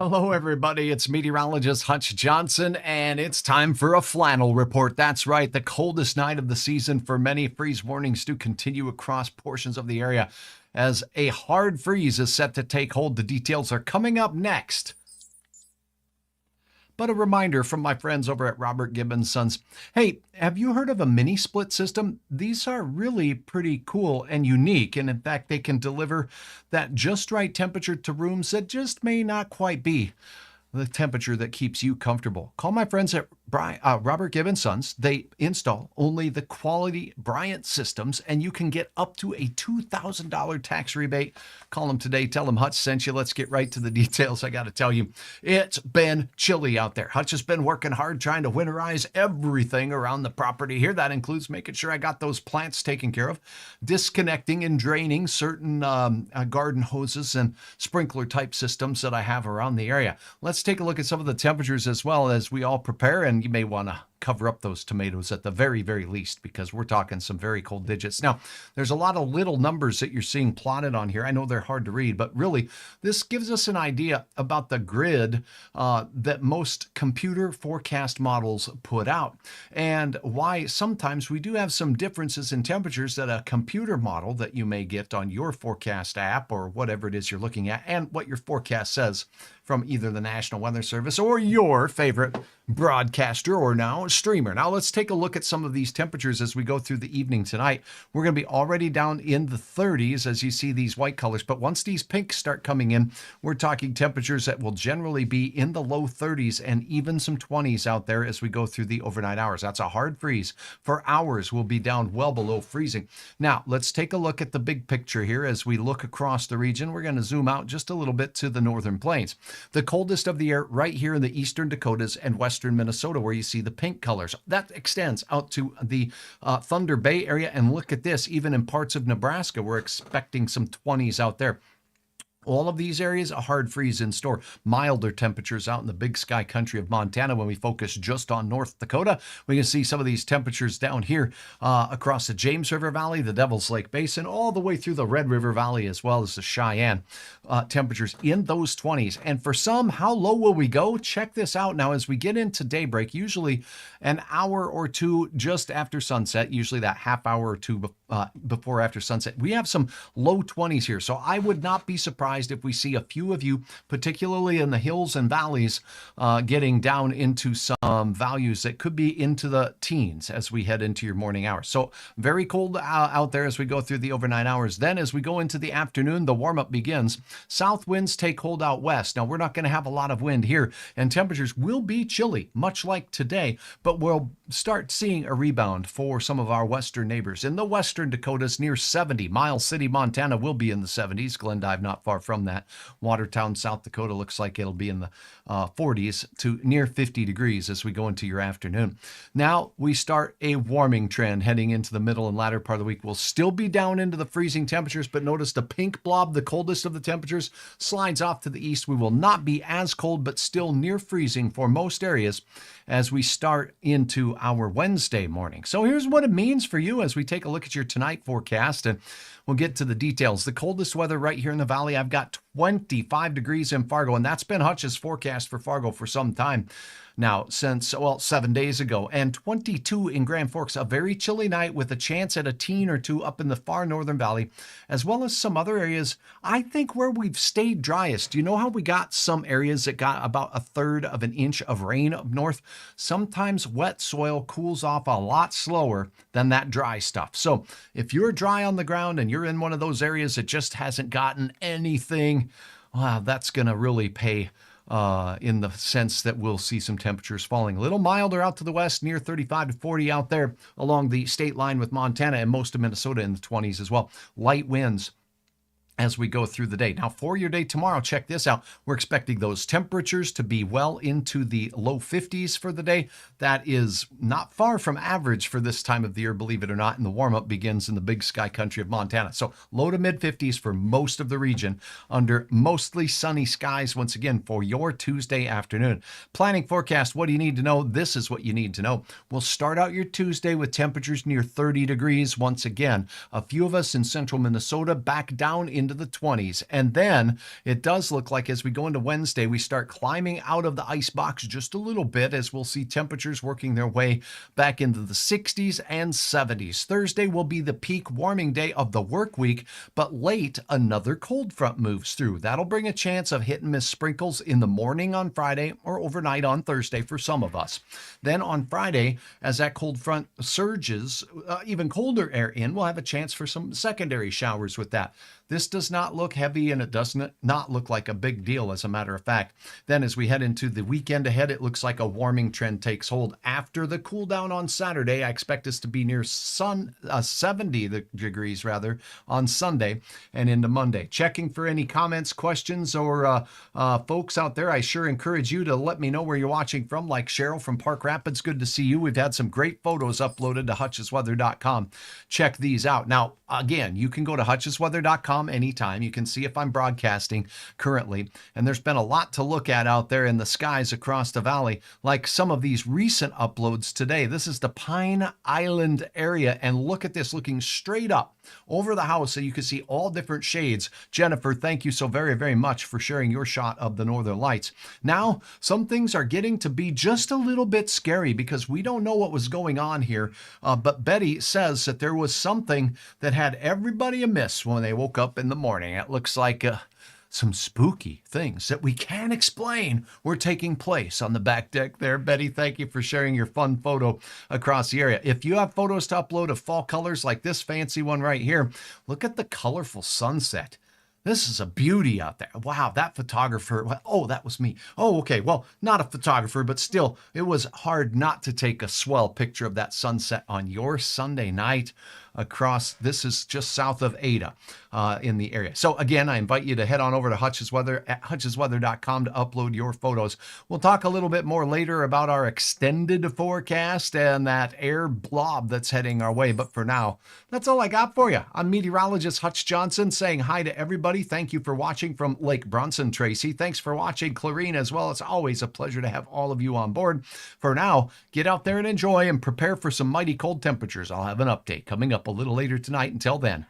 Hello, everybody. It's meteorologist Hutch Johnson, and it's time for a flannel report. That's right. The coldest night of the season for many. Freeze warnings do continue across portions of the area as a hard freeze is set to take hold. The details are coming up next. But a reminder from my friends over at Robert Gibbons Sons. Hey, have you heard of a mini split system? These are really pretty cool and unique. And in fact, they can deliver that just right temperature to rooms that just may not quite be the temperature that keeps you comfortable. Call my friends at Robert Gibbons Sons. They install only the quality Bryant systems, and you can get up to a $2,000 tax rebate. Call them today. Tell them Hutch sent you. Let's get right to the details. I got to tell you, it's been chilly out there. Hutch has been working hard trying to winterize everything around the property here. That includes making sure I got those plants taken care of, disconnecting and draining certain garden hoses and sprinkler type systems that I have around the area. Let's take a look at some of the temperatures as well as we all prepare, and you may want to cover up those tomatoes at the very, very least, because we're talking some very cold digits. Now, there's a lot of little numbers that you're seeing plotted on here. I know they're hard to read, but really, this gives us an idea about the grid that most computer forecast models put out, and why sometimes we do have some differences in temperatures that a computer model that you may get on your forecast app or whatever it is you're looking at, and what your forecast says from either the National Weather Service or your favorite broadcaster or now streamer. Now let's take a look at some of these temperatures as we go through the evening tonight. We're going to be already down in the 30s as you see these white colors, but once these pinks start coming in, we're talking temperatures that will generally be in the low 30s and even some 20s out there as we go through the overnight hours. That's a hard freeze. For hours, we'll be down well below freezing. Now let's take a look at the big picture here as we look across the region. We're going to zoom out just a little bit to the northern plains. The coldest of the year right here in the eastern Dakotas and western Minnesota, where you see the pink colors. That extends out to the Thunder Bay area. And look at this, even in parts of Nebraska, we're expecting some 20s out there. All of these areas, a hard freeze in store. Milder temperatures out in the big sky country of Montana. When we focus just on North Dakota, we can see some of these temperatures down here across the James River Valley, the Devil's Lake Basin, all the way through the Red River Valley, as well as the Cheyenne. Temperatures in those 20s. And for some, how low will we go? Check this out now as we get into daybreak, usually an hour or two just after sunset, usually that half hour or two before after sunset. We have some low 20s here. So I would not be surprised if we see a few of you, particularly in the hills and valleys, getting down into some values that could be into the teens as we head into your morning hours. So very cold out there as we go through the overnight hours. Then as we go into the afternoon, the warm-up begins. South winds take hold out west. Now, we're not going to have a lot of wind here, and temperatures will be chilly, much like today, but we'll start seeing a rebound for some of our western neighbors. In the western Dakotas, near 70. Miles City, Montana will be in the 70s. Glendive not far from that. Watertown, South Dakota looks like it'll be in the 40s to near 50 degrees as we go into your afternoon. Now we start a warming trend heading into the middle and latter part of the week. We'll still be down into the freezing temperatures, but notice the pink blob, the coldest of the temperatures, slides off to the east. We will not be as cold, but still near freezing for most areas as we start into our Wednesday morning. So here's what it means for you as we take a look at your tonight forecast, and we'll get to the details. The coldest weather right here in the valley, I've got 25 degrees in Fargo, and that's been Hutch's forecast for Fargo for some time now, since, well, 7 days ago, and 22 in Grand Forks. A very chilly night with a chance at a teen or two up in the far northern valley, as well as some other areas, I think, where we've stayed driest. You know how we got some areas that got about a third of an inch of rain up north? Sometimes wet soil cools off a lot slower than that dry stuff. So if you're dry on the ground and you're in one of those areas that just hasn't gotten anything, wow, that's going to really pay in the sense that we'll see some temperatures falling a little milder out to the west, near 35 to 40 out there along the state line with Montana and most of Minnesota in the 20s as well. Light winds as we go through the day. Now, for your day tomorrow, check this out. We're expecting those temperatures to be well into the low 50s for the day. That is not far from average for this time of the year, believe it or not, and the warm-up begins in the big sky country of Montana. So low to mid 50s for most of the region under mostly sunny skies once again for your Tuesday afternoon. Planning forecast, what do you need to know? This is what you need to know. We'll start out your Tuesday with temperatures near 30 degrees once again. A few of us in central Minnesota back down into into the 20s. And then it does look like as we go into Wednesday, we start climbing out of the ice box just a little bit as we'll see temperatures working their way back into the 60s and 70s. Thursday will be the peak warming day of the work week, but late another cold front moves through. That'll bring a chance of hit and miss sprinkles in the morning on Friday or overnight on Thursday for some of us. Then on Friday, as that cold front surges, even colder air in, we'll have a chance for some secondary showers with that. This does not look heavy and it does not look like a big deal, as a matter of fact. Then as we head into the weekend ahead, it looks like a warming trend takes hold. After the cool down on Saturday, I expect us to be near 70 degrees rather on Sunday and into Monday. Checking for any comments, questions, or folks out there, I sure encourage you to let me know where you're watching from, like Cheryl from Park Rapids. Good to see you. We've had some great photos uploaded to hutchesweather.com. Check these out. Now, again, you can go to hutchesweather.com anytime. You can see if I'm broadcasting currently. And there's been a lot to look at out there in the skies across the valley, like some of these recent uploads today. This is the Pine Island area. And look at this, looking straight up over the house so you can see all different shades. Jennifer, thank you so very, very much for sharing your shot of the Northern Lights. Now, some things are getting to be just a little bit scary because we don't know what was going on here. But Betty says that there was something that had everybody amiss when they woke up in the morning. It looks like some spooky things that we can't explain were taking place on the back deck there. Betty, thank you for sharing your fun photo across the area. If you have photos to upload of fall colors like this fancy one right here, look at the colorful sunset. This is a beauty out there. Wow, that photographer. Oh, that was me. Oh, okay. Well, not a photographer, but still, it was hard not to take a swell picture of that sunset on your Sunday night across. This is just south of Ada in the area. So again, I invite you to head on over to Hutch's Weather at hutchesweather.com to upload your photos. We'll talk a little bit more later about our extended forecast and that air blob that's heading our way. But for now, that's all I got for you. I'm meteorologist Hutch Johnson saying hi to everybody. Thank you for watching from Lake Bronson, Tracy. Thanks for watching, Clarine, as well. It's always a pleasure to have all of you on board. For now, get out there and enjoy and prepare for some mighty cold temperatures. I'll have an update coming up a little later tonight. Until then,